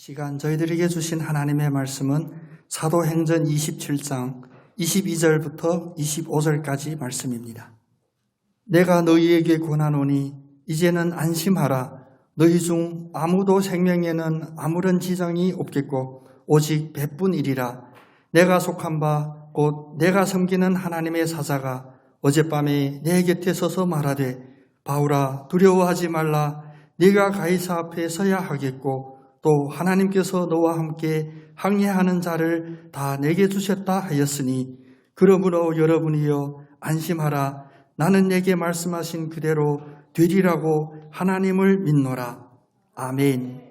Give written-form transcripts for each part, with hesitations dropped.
시간 저희들에게 주신 하나님의 말씀은 사도행전 27장 22절부터 25절까지 말씀입니다. 내가 너희에게 권하노니 이제는 안심하라. 너희 중 아무도 생명에는 아무런 지장이 없겠고 오직 배뿐이리라. 내가 속한 바 곧 내가 섬기는 하나님의 사자가 어젯밤에 내 곁에 서서 말하되 바울아 두려워하지 말라. 네가 가이사 앞에 서야 하겠고 또 하나님께서 너와 함께 항해하는 자를 다 내게 주셨다 하였으니 그러므로 여러분이여 안심하라. 나는 내게 말씀하신 그대로 되리라고 하나님을 믿노라. 아멘.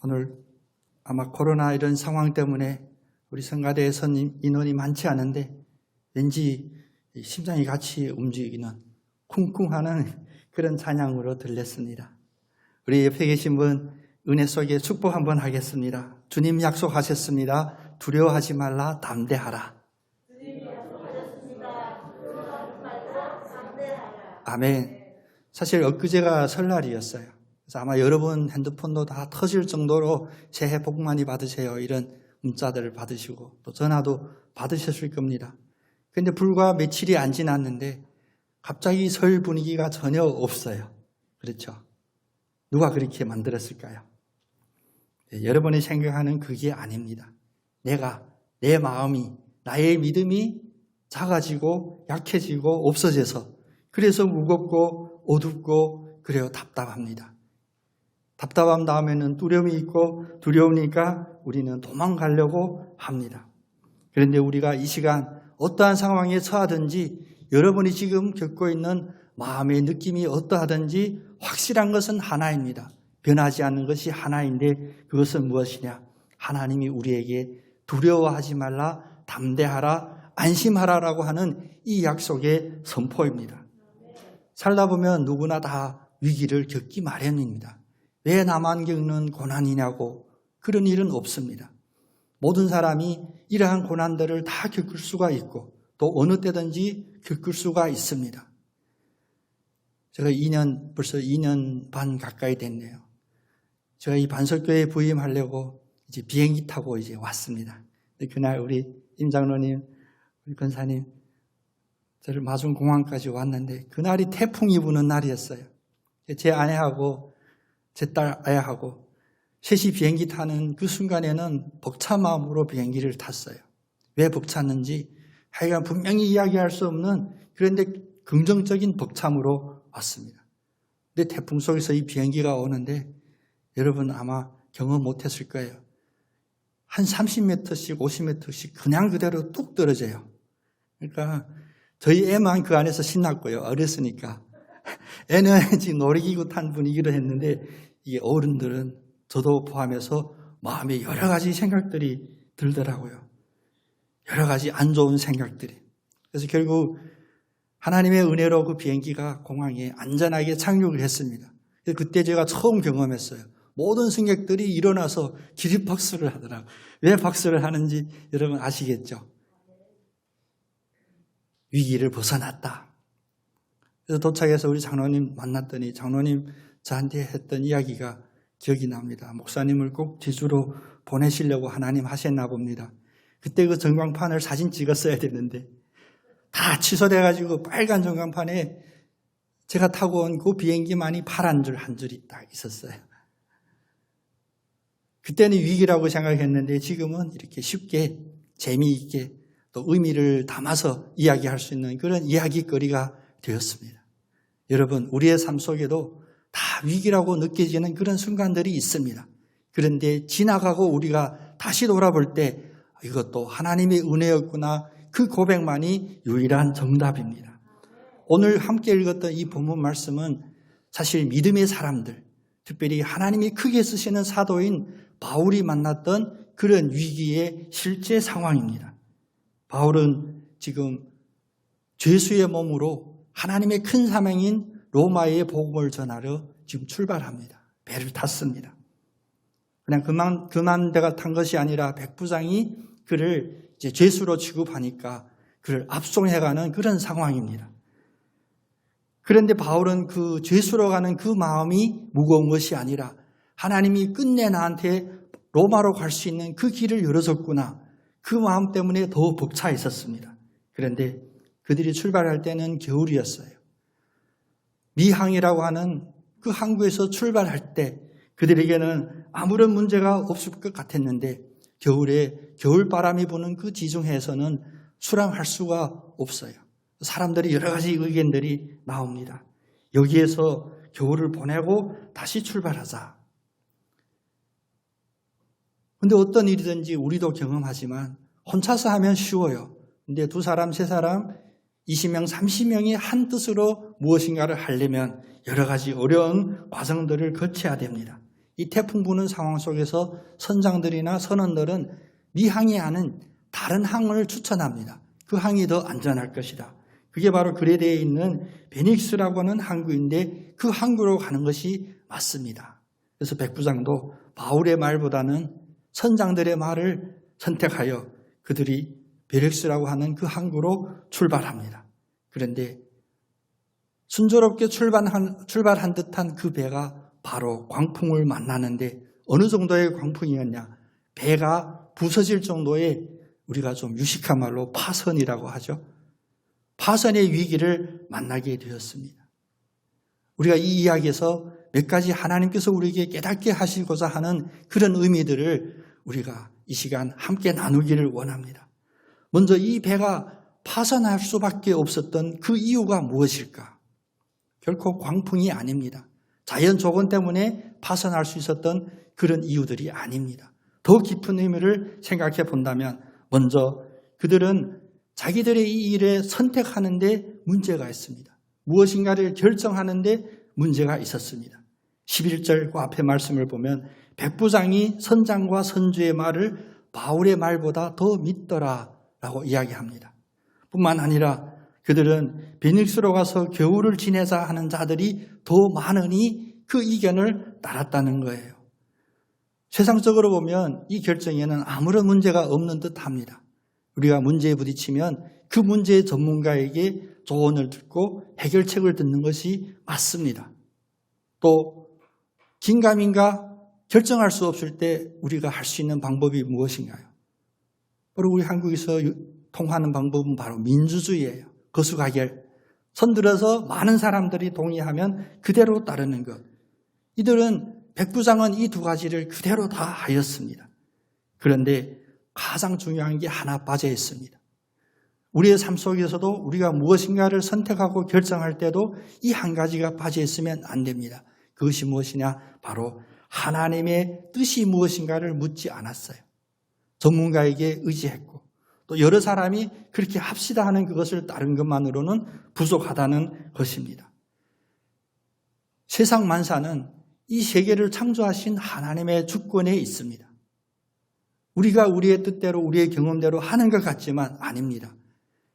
오늘 아마 코로나 이런 상황 때문에 우리 성가대 선임 인원이 많지 않은데 왠지 심장이 같이 움직이는 쿵쿵하는 그런 찬양으로 들렸습니다. 우리 옆에 계신 분 은혜 속에 축복 한번 하겠습니다. 주님 약속하셨습니다. 두려워하지 말라. 담대하라. 아멘. 사실 엊그제가 설날이었어요. 그래서 아마 여러분 핸드폰도 다 터질 정도로 새해 복 많이 받으세요. 이런 문자들을 받으시고 또 전화도 받으셨을 겁니다. 그런데 불과 며칠이 안 지났는데 갑자기 설 분위기가 전혀 없어요. 그렇죠? 누가 그렇게 만들었을까요? 네, 여러분이 생각하는 그게 아닙니다. 내 마음이, 나의 믿음이 작아지고 약해지고 없어져서 그래서 무겁고 어둡고 그래요 답답합니다. 답답함 다음에는 두려움이 있고 두려우니까 우리는 도망가려고 합니다. 그런데 우리가 이 시간 어떠한 상황에 처하든지 여러분이 지금 겪고 있는 마음의 느낌이 어떠하든지 확실한 것은 하나입니다. 변하지 않는 것이 하나인데 그것은 무엇이냐? 하나님이 우리에게 두려워하지 말라, 담대하라, 안심하라라고 하는 이 약속의 선포입니다. 살다 보면 누구나 다 위기를 겪기 마련입니다. 왜 나만 겪는 고난이냐고 그런 일은 없습니다. 모든 사람이 이러한 고난들을 다 겪을 수가 있고 또 어느 때든지 겪을 수가 있습니다. 제가 벌써 2년 반 가까이 됐네요. 제가 이 반석교회에 부임하려고 이제 비행기 타고 이제 왔습니다. 그날 우리 임 장로님, 우리 권사님, 저를 마중공항까지 왔는데 그날이 태풍이 부는 날이었어요. 제 아내하고 제 딸 아야하고 셋이 비행기 타는 그 순간에는 벅찬 마음으로 비행기를 탔어요. 왜 벅찼는지 하여간 분명히 이야기할 수 없는 그런데 긍정적인 벅참으로 왔습니다. 근데 태풍 속에서 이 비행기가 오는데 여러분 아마 경험 못했을 거예요. 한 30m씩 50m씩 그냥 그대로 뚝 떨어져요. 그러니까 저희 애만 그 안에서 신났고요. 어렸으니까. 애는 지금 놀이기구 탄 분위기로 했는데 이게 어른들은 저도 포함해서 마음에 여러 가지 생각들이 들더라고요. 여러 가지 안 좋은 생각들이. 그래서 결국 하나님의 은혜로 그 비행기가 공항에 안전하게 착륙을 했습니다. 그때 제가 처음 경험했어요. 모든 승객들이 일어나서 기립박수를 하더라고요. 왜 박수를 하는지 여러분 아시겠죠? 위기를 벗어났다. 그래서 도착해서 우리 장로님 만났더니 장로님 저한테 했던 이야기가 기억이 납니다. 목사님을 꼭 제주로 보내시려고 하나님 하셨나 봅니다. 그때 그 전광판을 사진 찍었어야 되는데 다 취소돼가지고 빨간 전광판에 제가 타고 온 그 비행기만이 파란 줄 한 줄이 딱 있었어요. 그때는 위기라고 생각했는데 지금은 이렇게 쉽게 재미있게 또 의미를 담아서 이야기할 수 있는 그런 이야기거리가 되었습니다. 여러분 우리의 삶 속에도 다 위기라고 느껴지는 그런 순간들이 있습니다. 그런데 지나가고 우리가 다시 돌아볼 때 이것도 하나님의 은혜였구나 그 고백만이 유일한 정답입니다. 오늘 함께 읽었던 이 본문 말씀은 사실 믿음의 사람들 특별히 하나님이 크게 쓰시는 사도인 바울이 만났던 그런 위기의 실제 상황입니다. 바울은 지금 죄수의 몸으로 하나님의 큰 사명인 로마의 복음을 전하러 지금 출발합니다. 배를 탔습니다. 그냥 그만 배가 탄 것이 아니라 백부장이 그를 이제 죄수로 취급하니까 그를 압송해가는 그런 상황입니다. 그런데 바울은 그 죄수로 가는 그 마음이 무거운 것이 아니라 하나님이 끝내 나한테 로마로 갈 수 있는 그 길을 열어줬구나. 그 마음 때문에 더 벅차 있었습니다. 그런데 그들이 출발할 때는 겨울이었어요. 미항이라고 하는 그 항구에서 출발할 때 그들에게는 아무런 문제가 없을 것 같았는데 겨울에 겨울바람이 부는 그 지중해에서는 수랑할 수가 없어요. 사람들이 여러 가지 의견들이 나옵니다. 여기에서 겨울을 보내고 다시 출발하자. 근데 어떤 일이든지 우리도 경험하지만 혼자서 하면 쉬워요. 근데 2사람, 3사람, 20명, 30명이 한 뜻으로 무엇인가를 하려면 여러 가지 어려운 과정들을 거쳐야 됩니다. 이 태풍 부는 상황 속에서 선장들이나 선원들은 미항이 아닌 다른 항을 추천합니다. 그 항이 더 안전할 것이다. 그게 바로 그레데에 있는 베닉스라고 하는 항구인데 그 항구로 가는 것이 맞습니다. 그래서 백부장도 바울의 말보다는 선장들의 말을 선택하여 그들이 베렉스라고 하는 그 항구로 출발합니다. 그런데 순조롭게 출발한 듯한 그 배가 바로 광풍을 만나는데 어느 정도의 광풍이었냐? 배가 부서질 정도의 우리가 좀 유식한 말로 파선이라고 하죠. 파선의 위기를 만나게 되었습니다. 우리가 이 이야기에서 몇 가지 하나님께서 우리에게 깨닫게 하시고자 하는 그런 의미들을 우리가 이 시간 함께 나누기를 원합니다. 먼저 이 배가 파선할 수밖에 없었던 그 이유가 무엇일까? 결코 광풍이 아닙니다. 자연 조건 때문에 파선할 수 있었던 그런 이유들이 아닙니다. 더 깊은 의미를 생각해 본다면 먼저 그들은 자기들의 이 일에 선택하는데 문제가 있습니다. 무엇인가를 결정하는데 문제가 있었습니다. 11절 그 앞에 말씀을 보면 백부장이 선장과 선주의 말을 바울의 말보다 더 믿더라 라고 이야기합니다. 뿐만 아니라 그들은 베닉스로 가서 겨울을 지내자 하는 자들이 더 많으니 그 의견을 따랐다는 거예요. 세상적으로 보면 이 결정에는 아무런 문제가 없는 듯합니다. 우리가 문제에 부딪히면 그 문제의 전문가에게 조언을 듣고 해결책을 듣는 것이 맞습니다. 또 긴가민가 결정할 수 없을 때 우리가 할 수 있는 방법이 무엇인가요? 바로 우리 한국에서 통하는 방법은 바로 민주주의예요. 거수가결. 손들어서 많은 사람들이 동의하면 그대로 따르는 것. 이들은 백부장은 이 2가지를 그대로 다 하였습니다. 그런데 가장 중요한 게 하나 빠져 있습니다. 우리의 삶 속에서도 우리가 무엇인가를 선택하고 결정할 때도 이 한 가지가 빠져 있으면 안 됩니다. 그것이 무엇이냐? 바로 하나님의 뜻이 무엇인가를 묻지 않았어요. 전문가에게 의지했고 또 여러 사람이 그렇게 합시다 하는 그것을 따른 것만으로는 부족하다는 것입니다. 세상 만사는 이 세계를 창조하신 하나님의 주권에 있습니다. 우리가 우리의 뜻대로 우리의 경험대로 하는 것 같지만 아닙니다.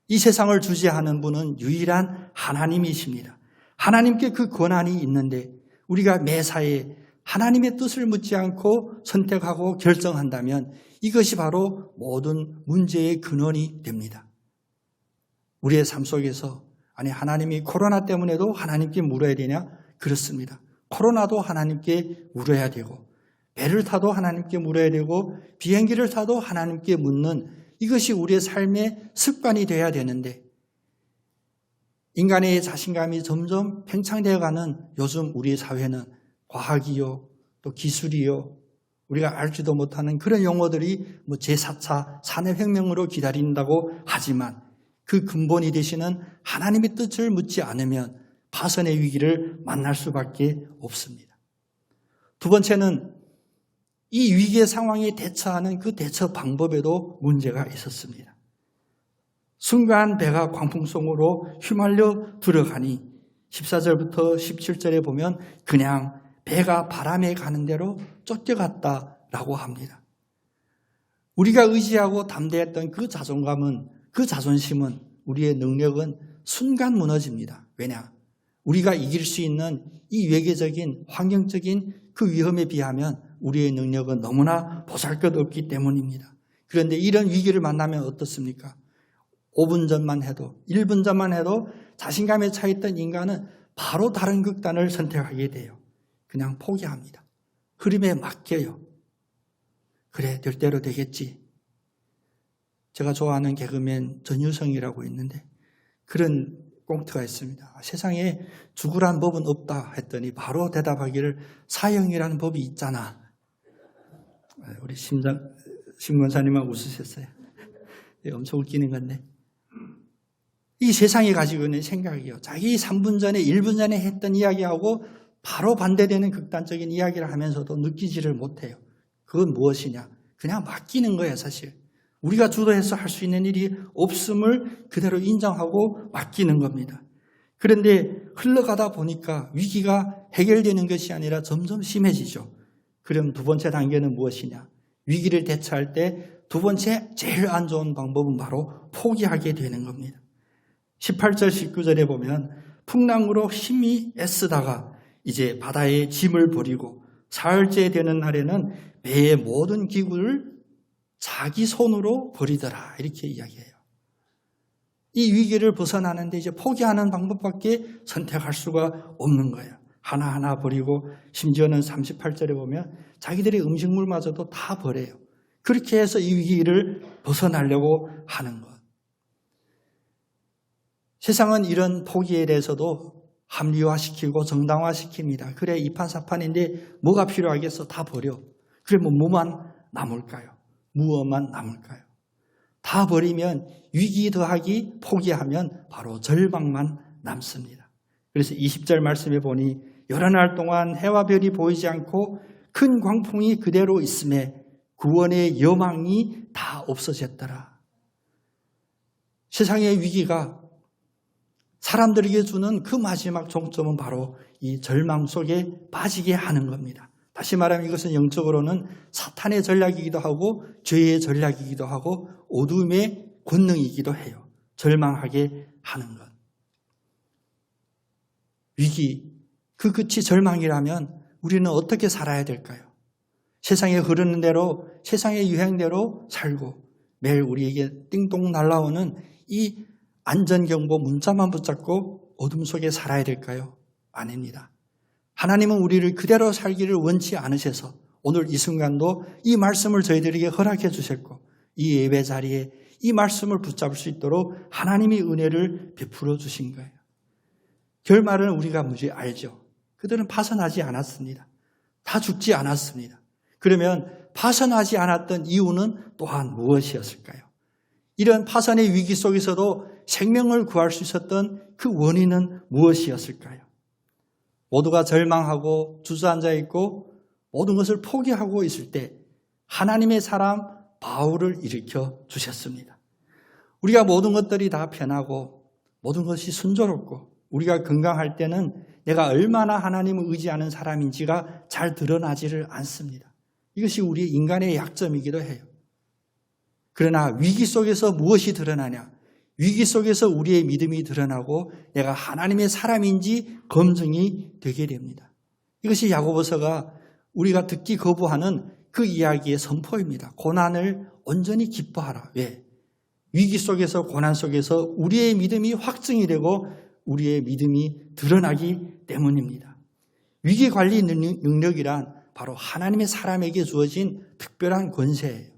이 세상을 주재하는 분은 유일한 하나님이십니다. 하나님께 그 권한이 있는데 우리가 매사에 하나님의 뜻을 묻지 않고 선택하고 결정한다면 이것이 바로 모든 문제의 근원이 됩니다. 우리의 삶 속에서 아니 하나님이 코로나 때문에도 하나님께 물어야 되냐? 그렇습니다. 코로나도 하나님께 물어야 되고 배를 타도 하나님께 물어야 되고 비행기를 타도 하나님께 묻는 이것이 우리의 삶의 습관이 되어야 되는데 인간의 자신감이 점점 팽창되어가는 요즘 우리 사회는 과학이요 또 기술이요 우리가 알지도 못하는 그런 용어들이 제4차 산업혁명으로 기다린다고 하지만 그 근본이 되시는 하나님의 뜻을 묻지 않으면 파선의 위기를 만날 수밖에 없습니다. 두 번째는 이 위기의 상황에 대처하는 그 대처 방법에도 문제가 있었습니다. 순간 배가 광풍 속으로 휘말려 들어가니 14절부터 17절에 보면 그냥 배가 바람에 가는 대로 쫓겨갔다라고 합니다. 우리가 의지하고 담대했던 그 자존감은 그 자존심은 우리의 능력은 순간 무너집니다. 왜냐? 우리가 이길 수 있는 이 외계적인 환경적인 그 위험에 비하면 우리의 능력은 너무나 보잘것없기 때문입니다. 그런데 이런 위기를 만나면 어떻습니까? 5분 전만 해도 1분 전만 해도 자신감에 차 있던 인간은 바로 다른 극단을 선택하게 돼요. 그냥 포기합니다. 흐름에 맡겨요. 그래, 될 대로 되겠지. 제가 좋아하는 개그맨 전유성이라고 있는데 그런 꽁트가 있습니다. 세상에 죽으란 법은 없다 했더니 바로 대답하기를 사형이라는 법이 있잖아. 우리 신권사님만 웃으셨어요. 엄청 웃기는 건데 이 세상이 가지고 있는 생각이요. 자기 3분 전에 1분 전에 했던 이야기하고 바로 반대되는 극단적인 이야기를 하면서도 느끼지를 못해요. 그건 무엇이냐? 그냥 맡기는 거예요, 사실. 우리가 주도해서 할 수 있는 일이 없음을 그대로 인정하고 맡기는 겁니다. 그런데 흘러가다 보니까 위기가 해결되는 것이 아니라 점점 심해지죠. 그럼 두 번째 단계는 무엇이냐? 위기를 대처할 때 두 번째 제일 안 좋은 방법은 바로 포기하게 되는 겁니다. 18절, 19절에 보면 풍랑으로 힘이 애쓰다가 이제 바다에 짐을 버리고 사흘째 되는 날에는 배의 모든 기구를 자기 손으로 버리더라 이렇게 이야기해요. 이 위기를 벗어나는데 이제 포기하는 방법밖에 선택할 수가 없는 거예요. 하나하나 버리고 심지어는 38절에 보면 자기들의 음식물마저도 다 버려요. 그렇게 해서 이 위기를 벗어나려고 하는 것. 세상은 이런 포기에 대해서도 합리화시키고 정당화시킵니다. 그래 이판사판인데 뭐가 필요하겠어? 다 버려. 그래 뭐만 남을까요? 무엇만 남을까요? 다 버리면 위기 더하기 포기하면 바로 절망만 남습니다. 그래서 20절 말씀에 보니 여러 날 동안 해와 별이 보이지 않고 큰 광풍이 그대로 있음에 구원의 여망이 다 없어졌더라. 세상의 위기가 사람들에게 주는 그 마지막 종점은 바로 이 절망 속에 빠지게 하는 겁니다. 다시 말하면 이것은 영적으로는 사탄의 전략이기도 하고 죄의 전략이기도 하고 어둠의 권능이기도 해요. 절망하게 하는 것. 위기, 그 끝이 절망이라면 우리는 어떻게 살아야 될까요? 세상에 흐르는 대로, 세상의 유행대로 살고 매일 우리에게 띵동 날아오는 이 안전경보 문자만 붙잡고 어둠 속에 살아야 될까요? 아닙니다. 하나님은 우리를 그대로 살기를 원치 않으셔서 오늘 이 순간도 이 말씀을 저희들에게 허락해 주셨고 이 예배 자리에 이 말씀을 붙잡을 수 있도록 하나님이 은혜를 베풀어 주신 거예요. 결말은 우리가 무지 알죠. 그들은 파선하지 않았습니다. 다 죽지 않았습니다. 그러면 파선하지 않았던 이유는 또한 무엇이었을까요? 이런 파선의 위기 속에서도 생명을 구할 수 있었던 그 원인은 무엇이었을까요? 모두가 절망하고 주저앉아 있고 모든 것을 포기하고 있을 때 하나님의 사람 바울을 일으켜 주셨습니다. 우리가 모든 것들이 다 편하고 모든 것이 순조롭고 우리가 건강할 때는 내가 얼마나 하나님을 의지하는 사람인지가 잘 드러나지를 않습니다. 이것이 우리 인간의 약점이기도 해요. 그러나 위기 속에서 무엇이 드러나냐? 위기 속에서 우리의 믿음이 드러나고 내가 하나님의 사람인지 검증이 되게 됩니다. 이것이 야고보서가 우리가 듣기 거부하는 그 이야기의 선포입니다. 고난을 온전히 기뻐하라. 왜? 위기 속에서 고난 속에서 우리의 믿음이 확증이 되고 우리의 믿음이 드러나기 때문입니다. 위기관리 능력이란 바로 하나님의 사람에게 주어진 특별한 권세예요.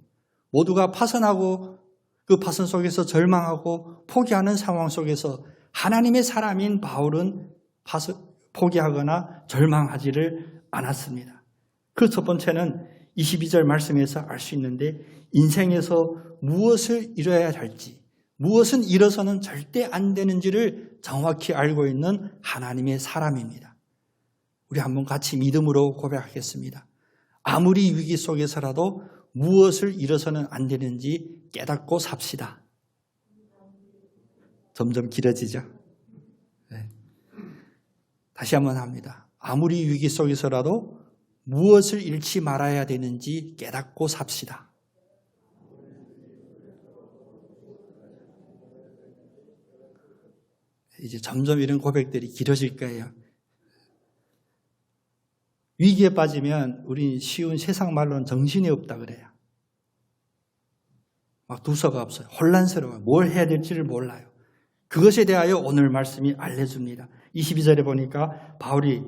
모두가 파선하고 그 파선 속에서 절망하고 포기하는 상황 속에서 하나님의 사람인 바울은 포기하거나 절망하지를 않았습니다. 그 첫 번째는 22절 말씀에서 알 수 있는데 인생에서 무엇을 이뤄야 할지 무엇은 이뤄서는 절대 안 되는지를 정확히 알고 있는 하나님의 사람입니다. 우리 한번 같이 믿음으로 고백하겠습니다. 아무리 위기 속에서라도 무엇을 이뤄서는 안 되는지 깨닫고 삽시다. 점점 길어지죠? 네. 다시 한번 합니다. 아무리 위기 속에서라도 무엇을 잃지 말아야 되는지 깨닫고 삽시다. 이제 점점 이런 고백들이 길어질 거예요. 위기에 빠지면 우린 쉬운 세상 말로는 정신이 없다 그래요. 막 두서가 없어요. 혼란스러워요. 뭘 해야 될지를 몰라요. 그것에 대하여 오늘 말씀이 알려줍니다. 22절에 보니까 바울이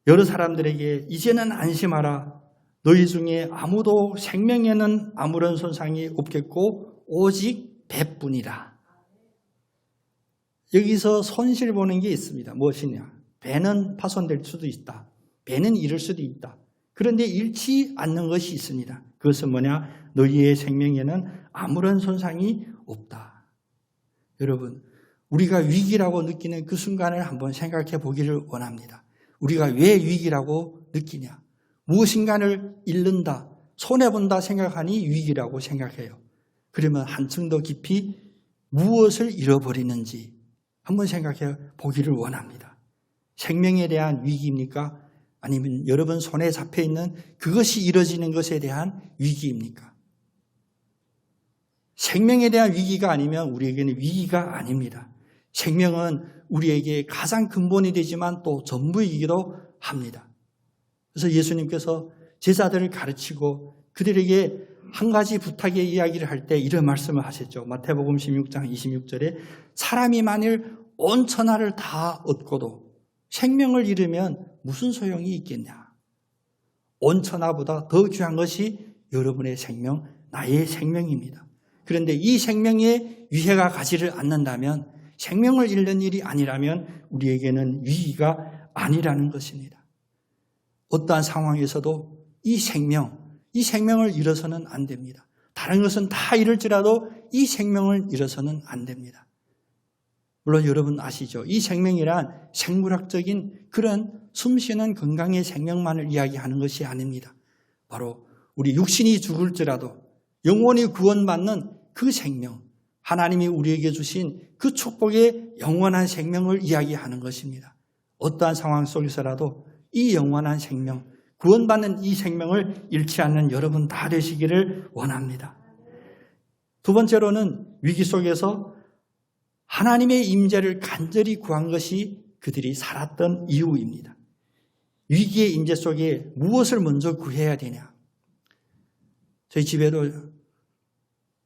여러 사람들에게 이제는 안심하라. 너희 중에 아무도 생명에는 아무런 손상이 없겠고 오직 배뿐이라. 여기서 손실 보는 게 있습니다. 무엇이냐? 배는 파손될 수도 있다. 배는 잃을 수도 있다. 그런데 잃지 않는 것이 있습니다. 그것은 뭐냐? 너희의 생명에는 아무런 손상이 없다. 여러분, 우리가 위기라고 느끼는 그 순간을 한번 생각해 보기를 원합니다. 우리가 왜 위기라고 느끼냐? 무엇인가를 잃는다, 손해본다 생각하니 위기라고 생각해요. 그러면 한층 더 깊이 무엇을 잃어버리는지 한번 생각해 보기를 원합니다. 생명에 대한 위기입니까? 아니면 여러분 손에 잡혀있는 그것이 이뤄지는 것에 대한 위기입니까? 생명에 대한 위기가 아니면 우리에게는 위기가 아닙니다. 생명은 우리에게 가장 근본이 되지만 또 전부이기도 합니다. 그래서 예수님께서 제자들을 가르치고 그들에게 한 가지 부탁의 이야기를 할 때 이런 말씀을 하셨죠. 마태복음 16장 26절에 사람이 만일 온 천하를 다 얻고도 생명을 잃으면 무슨 소용이 있겠냐. 온 천하보다 더 귀한 것이 여러분의 생명, 나의 생명입니다. 그런데 이 생명에 위해가 가지를 않는다면, 생명을 잃는 일이 아니라면 우리에게는 위기가 아니라는 것입니다. 어떠한 상황에서도 이 생명을 잃어서는 안 됩니다. 다른 것은 다 잃을지라도 이 생명을 잃어서는 안 됩니다. 물론 여러분 아시죠? 이 생명이란 생물학적인 그런 숨쉬는 건강의 생명만을 이야기하는 것이 아닙니다. 바로 우리 육신이 죽을지라도 영원히 구원받는 그 생명, 하나님이 우리에게 주신 그 축복의 영원한 생명을 이야기하는 것입니다. 어떠한 상황 속에서라도 이 영원한 생명, 구원받는 이 생명을 잃지 않는 여러분 다 되시기를 원합니다. 두 번째로는 위기 속에서 하나님의 임재를 간절히 구한 것이 그들이 살았던 이유입니다. 위기의 임재 속에 무엇을 먼저 구해야 되냐? 저희 집에도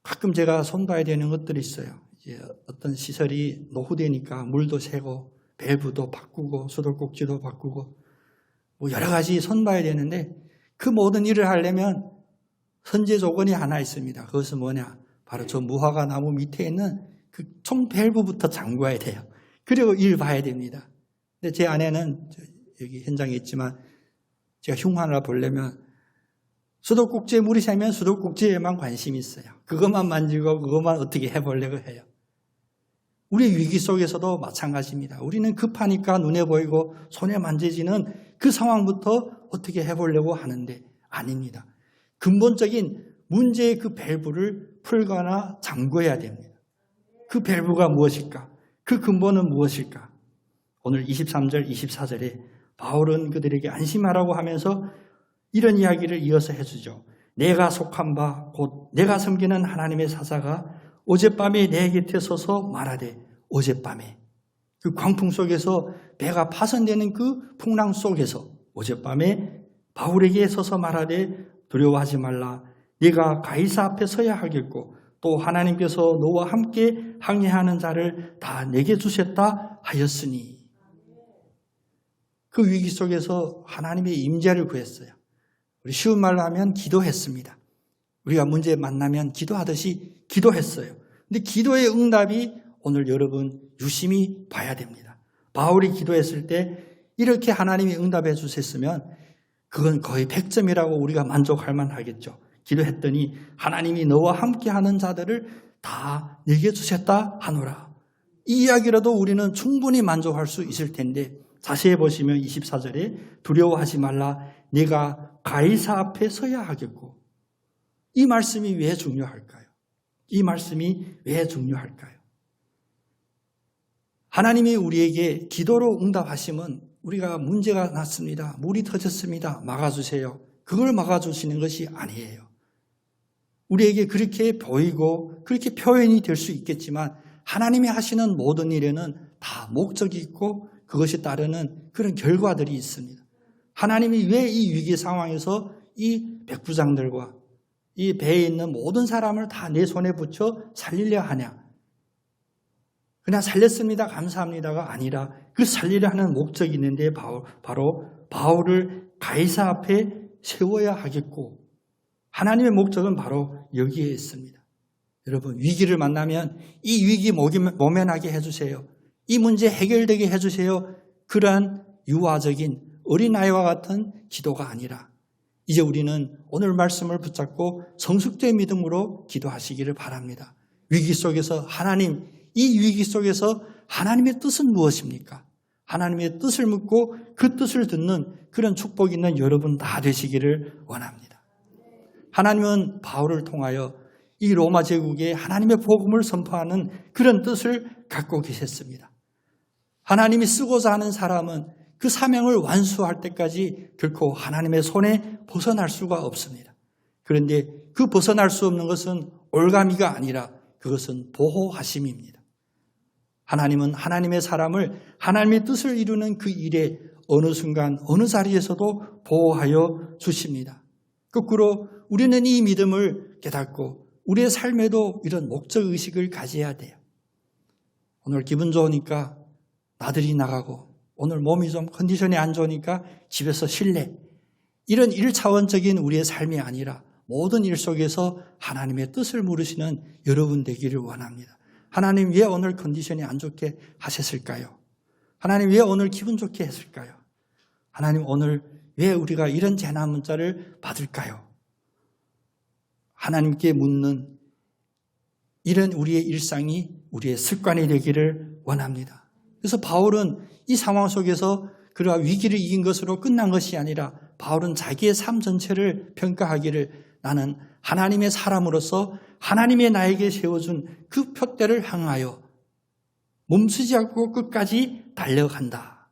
가끔 제가 손봐야 되는 것들이 있어요. 이제 어떤 시설이 노후되니까 물도 새고 밸브도 바꾸고 수도꼭지도 바꾸고 뭐 여러 가지 손봐야 되는데 그 모든 일을 하려면 선제 조건이 하나 있습니다. 그것은 뭐냐? 바로 저 무화과 나무 밑에 있는 그 총 밸브부터 잠궈야 돼요. 그리고 일 봐야 됩니다. 근데 제 아내는 여기 현장에 있지만 제가 흉하나 보려면 수도꼭지에 물이 새면 수도꼭지에만 관심이 있어요. 그것만 만지고 그것만 어떻게 해보려고 해요. 우리 위기 속에서도 마찬가지입니다. 우리는 급하니까 눈에 보이고 손에 만져지는 그 상황부터 어떻게 해보려고 하는데 아닙니다. 근본적인 문제의 그 밸브를 풀거나 잠궈야 됩니다. 그 밸브가 무엇일까? 그 근본은 무엇일까? 오늘 23절, 24절에 바울은 그들에게 안심하라고 하면서 이런 이야기를 이어서 해주죠. 내가 속한 바 곧 내가 섬기는 하나님의 사자가 어젯밤에 내 곁에 서서 말하되, 어젯밤에 그 광풍 속에서 배가 파손되는 그 풍랑 속에서 어젯밤에 바울에게 서서 말하되 두려워하지 말라. 네가 가이사 앞에 서야 하겠고 또 하나님께서 너와 함께 항해하는 자를 다 내게 주셨다 하였으니. 그 위기 속에서 하나님의 임재를 구했어요. 우리 쉬운 말로 하면 기도했습니다. 우리가 문제 만나면 기도하듯이 기도했어요. 근데 기도의 응답이 오늘 여러분 유심히 봐야 됩니다. 바울이 기도했을 때 이렇게 하나님이 응답해 주셨으면 그건 거의 100점이라고 우리가 만족할 만하겠죠. 기도했더니 하나님이 너와 함께하는 자들을 다 내게 주셨다 하노라. 이 이야기라도 우리는 충분히 만족할 수 있을 텐데 자세히 보시면 24절에 두려워하지 말라. 네가 가이사 앞에 서야 하겠고. 이 말씀이 왜 중요할까요? 이 말씀이 왜 중요할까요? 하나님이 우리에게 기도로 응답하시면 우리가 문제가 났습니다. 물이 터졌습니다. 막아주세요. 그걸 막아주시는 것이 아니에요. 우리에게 그렇게 보이고 그렇게 표현이 될 수 있겠지만 하나님이 하시는 모든 일에는 다 목적이 있고 그것이 따르는 그런 결과들이 있습니다. 하나님이 왜 이 위기 상황에서 이 백부장들과 이 배에 있는 모든 사람을 다 내 손에 붙여 살리려 하냐? 그냥 살렸습니다. 감사합니다가 아니라 그 살리려 하는 목적이 있는데 바로 바울을 가이사 앞에 세워야 하겠고 하나님의 목적은 바로 여기에 있습니다. 여러분 위기를 만나면 이 위기 모면하게 해주세요. 이 문제 해결되게 해주세요. 그러한 유아적인 어린아이와 같은 기도가 아니라 이제 우리는 오늘 말씀을 붙잡고 성숙된 믿음으로 기도하시기를 바랍니다. 위기 속에서 하나님, 이 위기 속에서 하나님의 뜻은 무엇입니까? 하나님의 뜻을 묻고 그 뜻을 듣는 그런 축복 있는 여러분 다 되시기를 원합니다. 하나님은 바울을 통하여 이 로마 제국에 하나님의 복음을 선포하는 그런 뜻을 갖고 계셨습니다. 하나님이 쓰고자 하는 사람은 그 사명을 완수할 때까지 결코 하나님의 손에 벗어날 수가 없습니다. 그런데 그 벗어날 수 없는 것은 올가미가 아니라 그것은 보호하심입니다. 하나님은 하나님의 사람을 하나님의 뜻을 이루는 그 일에 어느 순간 어느 자리에서도 보호하여 주십니다. 거꾸로 우리는 이 믿음을 깨닫고 우리의 삶에도 이런 목적의식을 가져야 돼요. 오늘 기분 좋으니까 나들이 나가고 오늘 몸이 좀 컨디션이 안 좋으니까 집에서 쉴래. 이런 1차원적인 우리의 삶이 아니라 모든 일 속에서 하나님의 뜻을 물으시는 여러분 되기를 원합니다. 하나님 왜 오늘 컨디션이 안 좋게 하셨을까요? 하나님 왜 오늘 기분 좋게 했을까요? 하나님 오늘 왜 우리가 이런 재난 문자를 받을까요? 하나님께 묻는 이런 우리의 일상이 우리의 습관이 되기를 원합니다. 그래서 바울은 이 상황 속에서 그러한 위기를 이긴 것으로 끝난 것이 아니라 바울은 자기의 삶 전체를 평가하기를 나는 하나님의 사람으로서 하나님의 나에게 세워준 그 표대를 향하여 멈추지 않고 끝까지 달려간다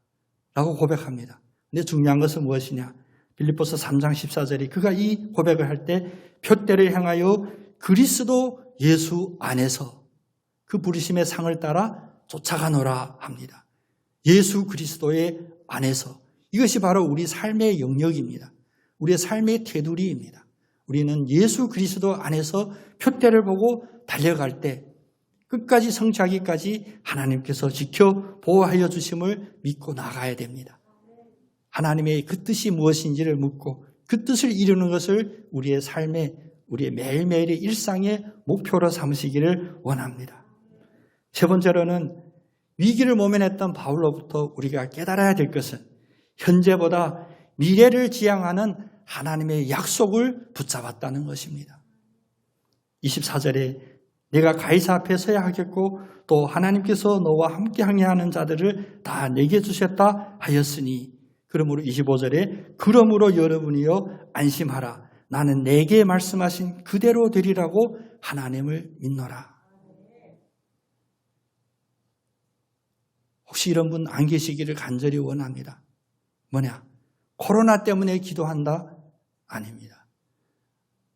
라고 고백합니다. 근데 중요한 것은 무엇이냐? 빌립보서 3장 14절이 그가 이 고백을 할 때 표대를 향하여 그리스도 예수 안에서 그 부르심의 상을 따라 쫓아가노라 합니다. 예수 그리스도의 안에서 이것이 바로 우리 삶의 영역입니다. 우리의 삶의 테두리입니다. 우리는 예수 그리스도 안에서 표대를 보고 달려갈 때 끝까지 성취하기까지 하나님께서 지켜 보호하여 주심을 믿고 나가야 됩니다. 하나님의 그 뜻이 무엇인지를 묻고 그 뜻을 이루는 것을 우리의 삶의 우리의 매일매일의 일상의 목표로 삼으시기를 원합니다. 세 번째로는 위기를 모면했던 바울로부터 우리가 깨달아야 될 것은 현재보다 미래를 지향하는 하나님의 약속을 붙잡았다는 것입니다. 24절에 내가 가이사 앞에 서야 하겠고 또 하나님께서 너와 함께 항해하는 자들을 다 내게 주셨다 하였으니 그러므로 25절에 그러므로 여러분이여 안심하라 나는 내게 말씀하신 그대로 되리라고 하나님을 믿노라. 혹시 이런 분 안 계시기를 간절히 원합니다. 뭐냐? 코로나 때문에 기도한다? 아닙니다.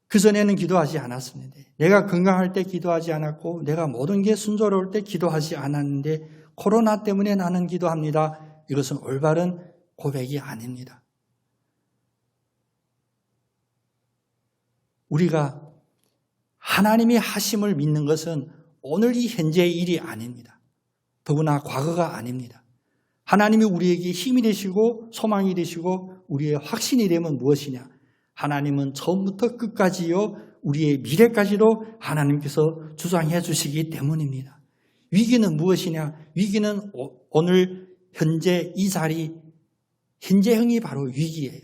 그전에는 기도하지 않았습니다. 내가 건강할 때 기도하지 않았고 내가 모든 게 순조로울 때 기도하지 않았는데 코로나 때문에 나는 기도합니다. 이것은 올바른 고백이 아닙니다. 우리가 하나님이 하심을 믿는 것은 오늘 이 현재의 일이 아닙니다. 더구나 과거가 아닙니다. 하나님이 우리에게 힘이 되시고 소망이 되시고 우리의 확신이 되면 무엇이냐? 하나님은 처음부터 끝까지요 우리의 미래까지도 하나님께서 주장해 주시기 때문입니다. 위기는 무엇이냐? 위기는 오늘 현재 이 자리 현재형이 바로 위기예요.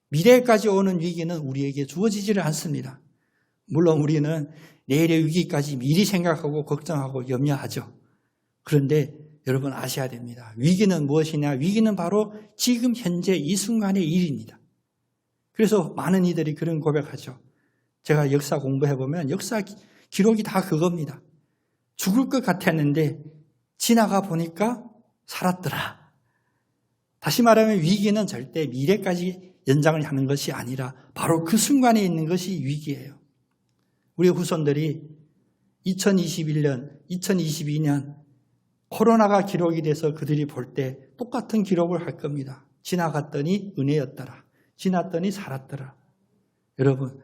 미래까지 오는 위기는 우리에게 주어지지를 않습니다. 물론 우리는 내일의 위기까지 미리 생각하고 걱정하고 염려하죠. 그런데 여러분 아셔야 됩니다. 위기는 무엇이냐? 위기는 바로 지금 현재 이 순간의 일입니다. 그래서 많은 이들이 그런 고백하죠. 제가 역사 공부해보면 역사 기록이 다 그겁니다. 죽을 것 같았는데 지나가 보니까 살았더라. 다시 말하면 위기는 절대 미래까지 연장을 하는 것이 아니라 바로 그 순간에 있는 것이 위기예요. 우리 후손들이 2021년, 2022년 코로나가 기록이 돼서 그들이 볼 때 똑같은 기록을 할 겁니다. 지나갔더니 은혜였더라. 지났더니 살았더라. 여러분,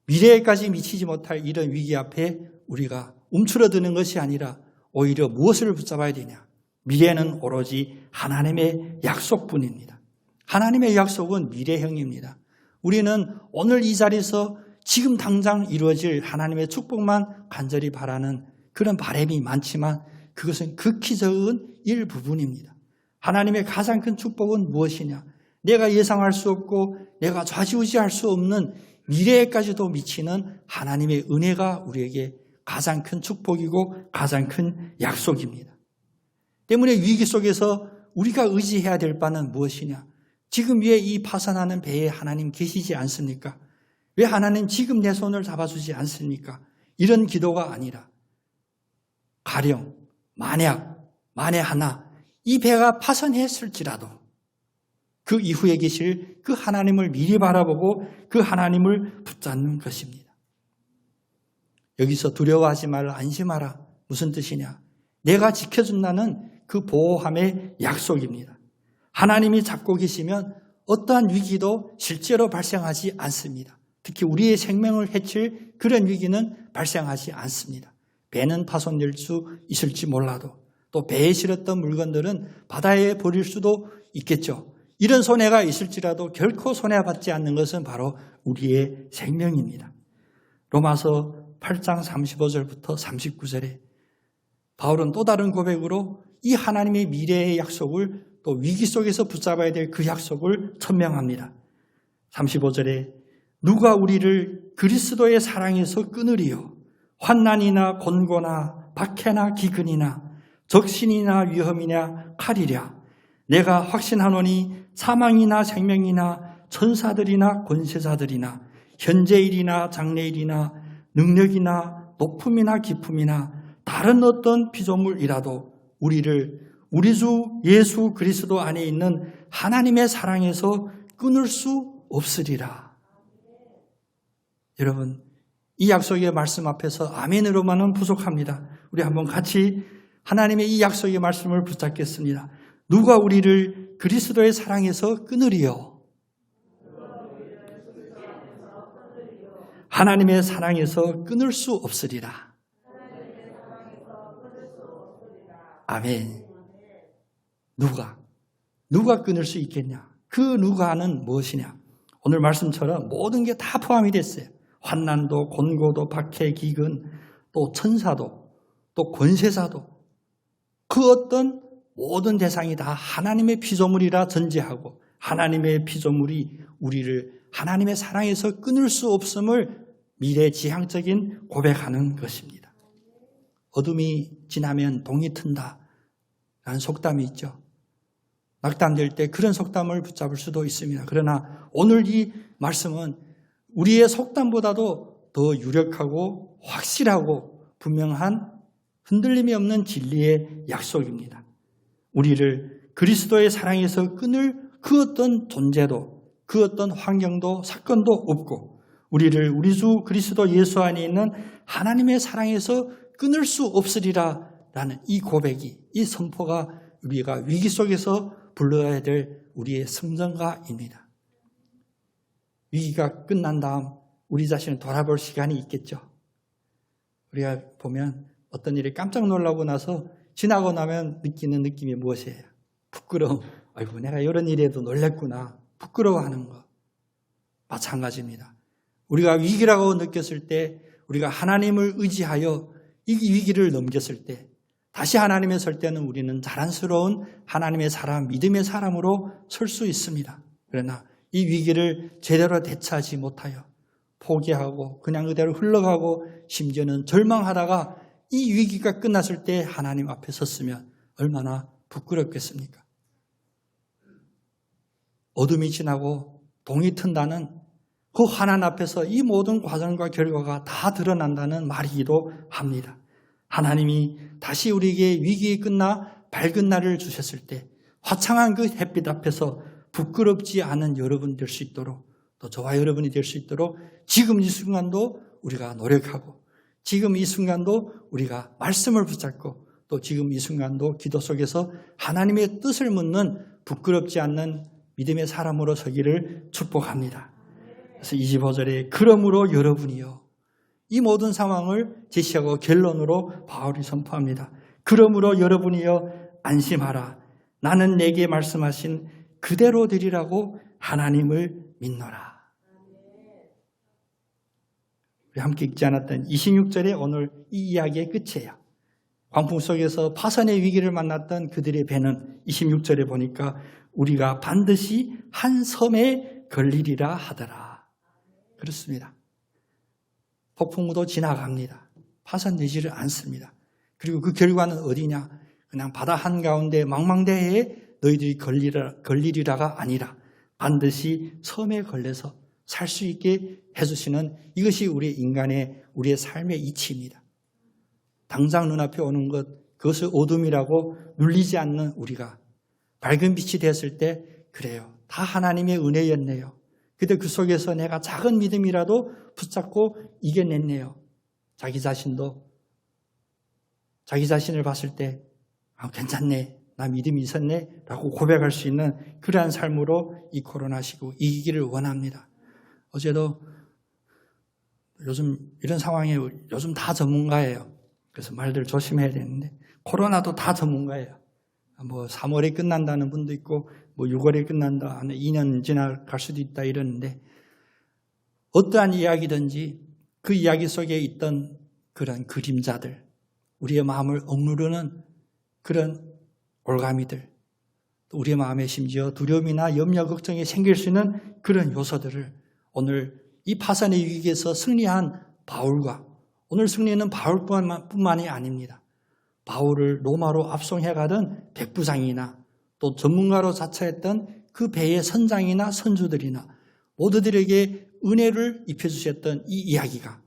미래에까지 미치지 못할 이런 위기 앞에 우리가 움츠러드는 것이 아니라 오히려 무엇을 붙잡아야 되냐? 미래는 오로지 하나님의 약속뿐입니다. 하나님의 약속은 미래형입니다. 우리는 오늘 이 자리에서 지금 당장 이루어질 하나님의 축복만 간절히 바라는 그런 바람이 많지만 그것은 극히 적은 일부분입니다. 하나님의 가장 큰 축복은 무엇이냐? 내가 예상할 수 없고 내가 좌지우지할 수 없는 미래에까지도 미치는 하나님의 은혜가 우리에게 가장 큰 축복이고 가장 큰 약속입니다. 때문에 위기 속에서 우리가 의지해야 될 바는 무엇이냐? 지금 위에 이 파산하는 배에 하나님 계시지 않습니까? 왜 하나님 지금 내 손을 잡아주지 않습니까? 이런 기도가 아니라 가령 만에 하나 이 배가 파산했을지라도 그 이후에 계실 그 하나님을 미리 바라보고 그 하나님을 붙잡는 것입니다. 여기서 두려워하지 말라, 안심하라. 무슨 뜻이냐? 내가 지켜준다는 그 보호함의 약속입니다. 하나님이 잡고 계시면 어떠한 위기도 실제로 발생하지 않습니다. 특히 우리의 생명을 해칠 그런 위기는 발생하지 않습니다. 배는 파손될 수 있을지 몰라도 또 배에 실었던 물건들은 바다에 버릴 수도 있겠죠. 이런 손해가 있을지라도 결코 손해받지 않는 것은 바로 우리의 생명입니다. 로마서 8장 35절부터 39절에 바울은 또 다른 고백으로 이 하나님의 미래의 약속을 또 위기 속에서 붙잡아야 될 그 약속을 천명합니다. 35절에 누가 우리를 그리스도의 사랑에서 끊으리요? 환난이나 곤고나 박해나 기근이나 적신이나 위험이나 칼이랴. 내가 확신하노니 사망이나 생명이나 천사들이나 권세자들이나 현재일이나 장래일이나 능력이나 높음이나 깊음이나 다른 어떤 피조물이라도 우리를 우리 주 예수 그리스도 안에 있는 하나님의 사랑에서 끊을 수 없으리라. 여러분, 이 약속의 말씀 앞에서 아멘으로만은 부족합니다. 우리 한번 같이 하나님의 이 약속의 말씀을 붙잡겠습니다. 누가 우리를 그리스도의 사랑에서 끊으리요? 하나님의 사랑에서 끊을 수 없으리라. 아멘. 누가 끊을 수 있겠냐? 그 누가는 무엇이냐? 오늘 말씀처럼 모든 게 다 포함이 됐어요. 환난도, 곤고도, 박해, 기근, 또 천사도, 또 권세사도, 그 어떤 모든 대상이 다 하나님의 피조물이라 전제하고 하나님의 피조물이 우리를 하나님의 사랑에서 끊을 수 없음을 미래지향적인 고백하는 것입니다. 어둠이 지나면 동이 튼다 라는 속담이 있죠. 낙담될 때 그런 속담을 붙잡을 수도 있습니다. 그러나 오늘 이 말씀은 우리의 속담보다도 더 유력하고 확실하고 분명한 흔들림이 없는 진리의 약속입니다. 우리를 그리스도의 사랑에서 끊을 그 어떤 존재도 그 어떤 환경도 사건도 없고 우리를 우리 주 그리스도 예수 안에 있는 하나님의 사랑에서 끊을 수 없으리라 라는 이 고백이, 이 선포가 우리가 위기 속에서 불러야 될 우리의 성전가입니다. 위기가 끝난 다음 우리 자신을 돌아볼 시간이 있겠죠. 우리가 보면 어떤 일이 깜짝 놀라고 나서 지나고 나면 느끼는 느낌이 무엇이에요? 부끄러움. 아이고, 내가 이런 일에도 놀랬구나. 부끄러워하는 것. 마찬가지입니다. 우리가 위기라고 느꼈을 때, 우리가 하나님을 의지하여 이 위기를 넘겼을 때, 다시 하나님의 설 때는 우리는 자랑스러운 하나님의 사람, 믿음의 사람으로 설 수 있습니다. 그러나 이 위기를 제대로 대처하지 못하여 포기하고 그냥 그대로 흘러가고 심지어는 절망하다가 이 위기가 끝났을 때 하나님 앞에 섰으면 얼마나 부끄럽겠습니까? 어둠이 지나고 동이 튼다는 그 환난 앞에서 이 모든 과정과 결과가 다 드러난다는 말이기도 합니다. 하나님이 다시 우리에게 위기가 끝나 밝은 날을 주셨을 때 화창한 그 햇빛 앞에서 부끄럽지 않은 여러분 될 수 있도록, 또 저와 여러분이 될 수 있도록 지금 이 순간도 우리가 노력하고 지금 이 순간도 우리가 말씀을 붙잡고 또 지금 이 순간도 기도 속에서 하나님의 뜻을 묻는 부끄럽지 않는 믿음의 사람으로 서기를 축복합니다. 그래서 25절에 그러므로 여러분이요, 이 모든 상황을 제시하고 결론으로 바울이 선포합니다. 그러므로 여러분이요 안심하라. 나는 내게 말씀하신 그대로 되리라고 하나님을 믿노라. 우리 함께 읽지 않았던 26절에 오늘 이 이야기의 끝이에요. 광풍 속에서 파선의 위기를 만났던 그들의 배는 26절에 보니까 우리가 반드시 한 섬에 걸리리라 하더라. 그렇습니다. 폭풍우도 지나갑니다. 파손되지를 않습니다. 그리고 그 결과는 어디냐? 그냥 바다 한가운데 망망대해에 너희들이 걸리리라가 아니라 반드시 섬에 걸려서 살 수 있게 해주시는, 이것이 우리의 삶의 이치입니다. 당장 눈앞에 오는 것, 그것을 어둠이라고 눌리지 않는 우리가 밝은 빛이 되었을 때, 그래요, 다 하나님의 은혜였네요. 근데 그 속에서 내가 작은 믿음이라도 붙잡고 이겨냈네요. 자기 자신을 봤을 때 괜찮네, 나 믿음이 있었네 라고 고백할 수 있는 그러한 삶으로 이 코로나19 이기기를 원합니다. 어제도 요즘 이런 상황에 요즘 다 전문가예요. 그래서 말들 조심해야 되는데, 코로나도 다 전문가예요. 3월에 끝난다는 분도 있고 6월에 끝난다, 2년 지나갈 수도 있다 이러는데, 어떠한 이야기든지 그 이야기 속에 있던 그런 그림자들, 우리의 마음을 억누르는 그런 올가미들, 또 우리의 마음에 심지어 두려움이나 염려, 걱정이 생길 수 있는 그런 요소들을 오늘 이 파산의 위기에서 승리한 바울과, 오늘 승리는 바울뿐만이 아닙니다. 바울을 로마로 압송해가던 백부장이나 또 전문가로 자처했던 그 배의 선장이나 선주들이나 모두들에게 은혜를 입혀주셨던 이 이야기가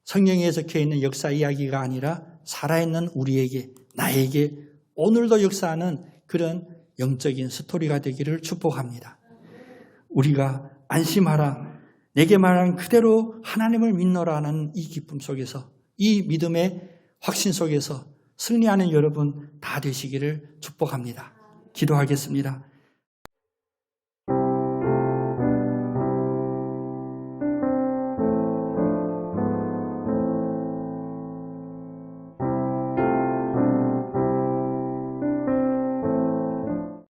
성경에 적혀있는 역사 이야기가 아니라 살아있는 우리에게, 나에게 오늘도 역사하는 그런 영적인 스토리가 되기를 축복합니다. 우리가 안심하라, 내게 말한 그대로 하나님을 믿노라는 이 기쁨 속에서, 이 믿음의 확신 속에서 승리하는 여러분 다 되시기를 축복합니다. 기도하겠습니다.